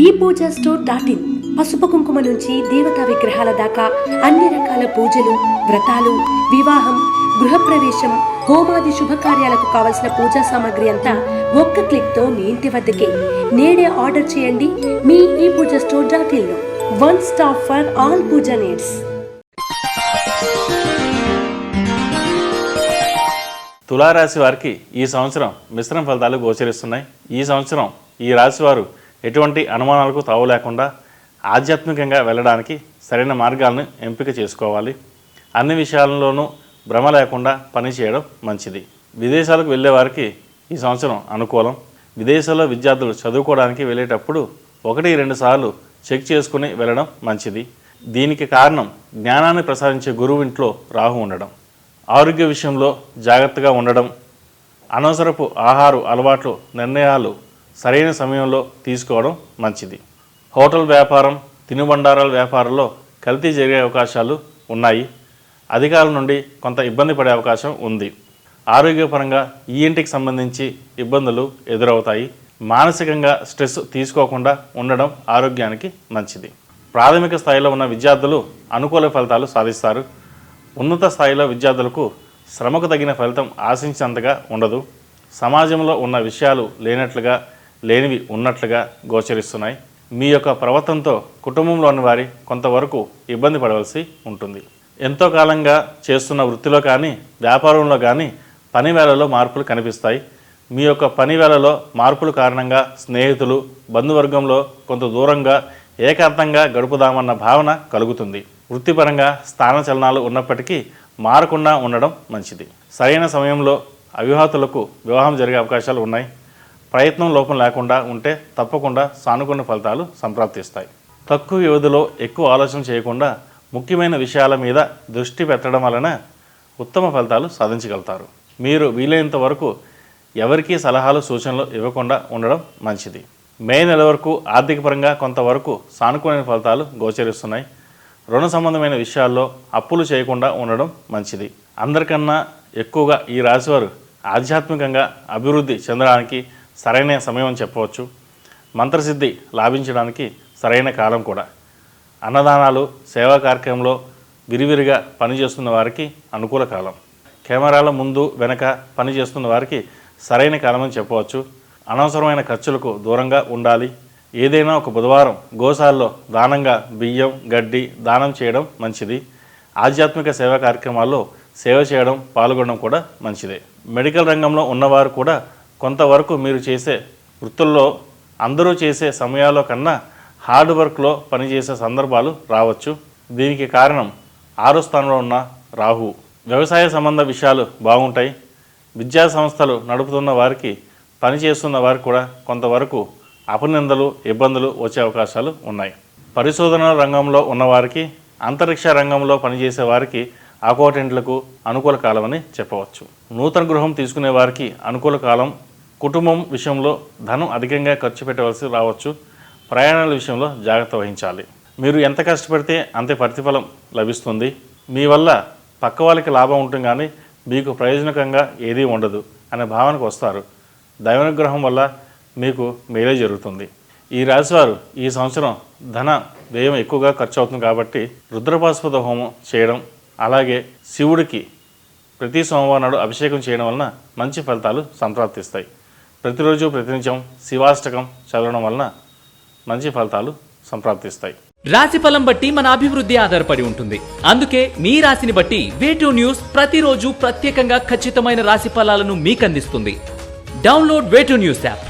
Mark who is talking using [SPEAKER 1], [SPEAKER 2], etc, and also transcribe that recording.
[SPEAKER 1] ePoojaStore.in పసుపు కుంకుమ నుంచి దేవతా విగ్రహాల దాకా అన్ని రకాల పూజలు, వ్రతాలు, వివాహం, గృహప్రవేశం, హోమాది శుభకార్యాలకు కావలసిన పూజా సామాగ్రి అంతా ఒక్క క్లిక్తో మీ ఇంటి వద్దకే. నేడే ఆర్డర్ చేయండి మీ ePoojaStore.in లో. One stop for all puja needs.
[SPEAKER 2] తులారాశి వారికి ఈ సంవత్సరం మిశ్రమ ఫలితాలు గోచరిస్తున్నాయి. ఈ సంవత్సరం ఈ రాశి వారు ఎటువంటి అనుమానాలకు తావు లేకుండా ఆధ్యాత్మికంగా వెళ్ళడానికి సరైన మార్గాలను ఎంపిక చేసుకోవాలి. అన్ని విషయాల్లోనూ భ్రమ లేకుండా పనిచేయడం మంచిది. విదేశాలకు వెళ్ళే వారికి ఈ సంవత్సరం అనుకూలం. విదేశాల్లో విద్యార్థులు చదువుకోవడానికి వెళ్ళేటప్పుడు 1-2 సార్లు చెక్ చేసుకుని వెళ్ళడం మంచిది. దీనికి కారణం జ్ఞానాన్ని ప్రసాదించే గురువు ఇంట్లో రాహు ఉండడం. ఆరోగ్య విషయంలో జాగ్రత్తగా ఉండడం, అనవసరపు ఆహార అలవాట్లు, నిర్ణయాలు సరైన సమయంలో తీసుకోవడం మంచిది. హోటల్ వ్యాపారం, తినుబండారాల వ్యాపారంలో కల్తీ జరిగే అవకాశాలు ఉన్నాయి. అధికారుల నుండి కొంత ఇబ్బంది పడే అవకాశం ఉంది. ఆరోగ్యపరంగా ఈ ఇంటికి సంబంధించి ఇబ్బందులు ఎదురవుతాయి. మానసికంగా స్ట్రెస్ తీసుకోకుండా ఉండడం ఆరోగ్యానికి మంచిది. ప్రాథమిక స్థాయిలో ఉన్న విద్యార్థులు అనుకూల ఫలితాలు సాధిస్తారు. ఉన్నత స్థాయిలో విద్యార్థులకు శ్రమకు తగిన ఫలితం ఆశించినంతగా ఉండదు. సమాజంలో ఉన్న విషయాలు లేనట్లుగా, లేనివి ఉన్నట్లుగా గోచరిస్తున్నాయి. మీ యొక్క ప్రవర్తనతో కుటుంబంలోని వారి కొంతవరకు ఇబ్బంది పడవలసి ఉంటుంది. ఎంతో కాలంగా చేస్తున్న వృత్తిలో కానీ, వ్యాపారంలో కానీ పని వేళలో మార్పులు కనిపిస్తాయి. మీ యొక్క పని వేళలో మార్పుల కారణంగా స్నేహితులు, బంధువర్గంలో కొంత దూరంగా ఏకాంతంగా గడుపుదామన్న భావన కలుగుతుంది. వృత్తిపరంగా స్థానచలనాలు ఉన్నప్పటికీ మారకుండా ఉండడం మంచిది. సరైన సమయంలో అవివాహితులకు వివాహం జరిగే అవకాశాలు ఉన్నాయి. ప్రయత్నం లోపం లేకుండా ఉంటే తప్పకుండా సానుకూల ఫలితాలు సంప్రాప్తిస్తాయి. తక్కువ వ్యవధిలో ఎక్కువ ఆలోచన చేయకుండా ముఖ్యమైన విషయాల మీద దృష్టి పెట్టడం వలన ఉత్తమ ఫలితాలు సాధించగలుగుతారు. మీరు వీలైనంత వరకు ఎవరికీ సలహాలు, సూచనలు ఇవ్వకుండా ఉండడం మంచిది. మే నెల వరకు ఆర్థికపరంగా కొంతవరకు సానుకూల ఫలితాలు గోచరిస్తున్నాయి. రుణ సంబంధమైన విషయాల్లో అప్పులు చేయకుండా ఉండడం మంచిది. అందరికన్నా ఎక్కువగా ఈ రాశివారు ఆధ్యాత్మికంగా అభివృద్ధి చెందడానికి సరైన సమయం అని చెప్పవచ్చు. మంత్రసిద్ధి లాభించడానికి సరైన కాలం కూడా. అన్నదానాలు, సేవా కార్యక్రమంలో విరివిరిగా పనిచేస్తున్న వారికి అనుకూల కాలం. కెమెరాల ముందు వెనక పనిచేస్తున్న వారికి సరైన కాలం అని చెప్పవచ్చు. అనవసరమైన ఖర్చులకు దూరంగా ఉండాలి. ఏదైనా ఒక బుధవారం గోశాలలో దానంగా బియ్యం, గడ్డి దానం చేయడం మంచిది. ఆధ్యాత్మిక సేవా కార్యక్రమాల్లో సేవ చేయడం, పాల్గొనడం కూడా మంచిదే. మెడికల్ రంగంలో ఉన్నవారు కూడా కొంతవరకు మీరు చేసే వృత్తుల్లో అందరూ చేసే సమయాల్లో కన్నా హార్డ్ వర్క్లో పనిచేసే సందర్భాలు రావచ్చు. దీనికి కారణం 6వ స్థానంలో ఉన్న రాహు. వ్యవసాయ సంబంధ విషయాలు బాగుంటాయి. విద్యా సంస్థలు నడుపుతున్న వారికి, పనిచేస్తున్న వారికి కూడా కొంతవరకు అపనిందలు, ఇబ్బందులు వచ్చే అవకాశాలు ఉన్నాయి. పరిశోధన రంగంలో ఉన్నవారికి, అంతరిక్ష రంగంలో పనిచేసే వారికి అకౌంటెంట్లకు అనుకూల కాలం అని చెప్పవచ్చు. నూతన గృహం తీసుకునే వారికి అనుకూల కాలం. కుటుంబం విషయంలో ధనం అధికంగా ఖర్చు పెట్టవలసి రావచ్చు. ప్రయాణాల విషయంలో జాగ్రత్త వహించాలి. మీరు ఎంత కష్టపడితే అంతే ప్రతిఫలం లభిస్తుంది. మీ వల్ల పక్క వాళ్ళకి లాభం ఉంటుంది కానీ మీకు ప్రయోజనకంగా ఏదీ ఉండదు అనే భావనకు వస్తారు. దైవానుగ్రహం వల్ల మీకు మేలే జరుగుతుంది. ఈ రాశివారు ఈ సంవత్సరం ధన వ్యయం ఎక్కువగా ఖర్చు అవుతుంది కాబట్టి రుద్రపాశుపత హోమం చేయడం, అలాగే శివుడికి ప్రతి సోమవారం నాడు అభిషేకం చేయడం వలన మంచి ఫలితాలు సంప్రాప్తిస్తాయి. ప్రతిరోజు ప్రతినిత్యం శివాష్టకం చదవడం వలన మంచి ఫలితాలు సంప్రాప్తిస్తాయి.
[SPEAKER 3] రాశి ఫలం బట్టి మన అభివృద్ధి ఆధారపడి ఉంటుంది. అందుకే మీ రాశిని బట్టి వే2 న్యూస్ ప్రతిరోజు ప్రత్యేకంగా ఖచ్చితమైన రాశి ఫలాలను మీకు అందిస్తుంది. Download Way2 News app.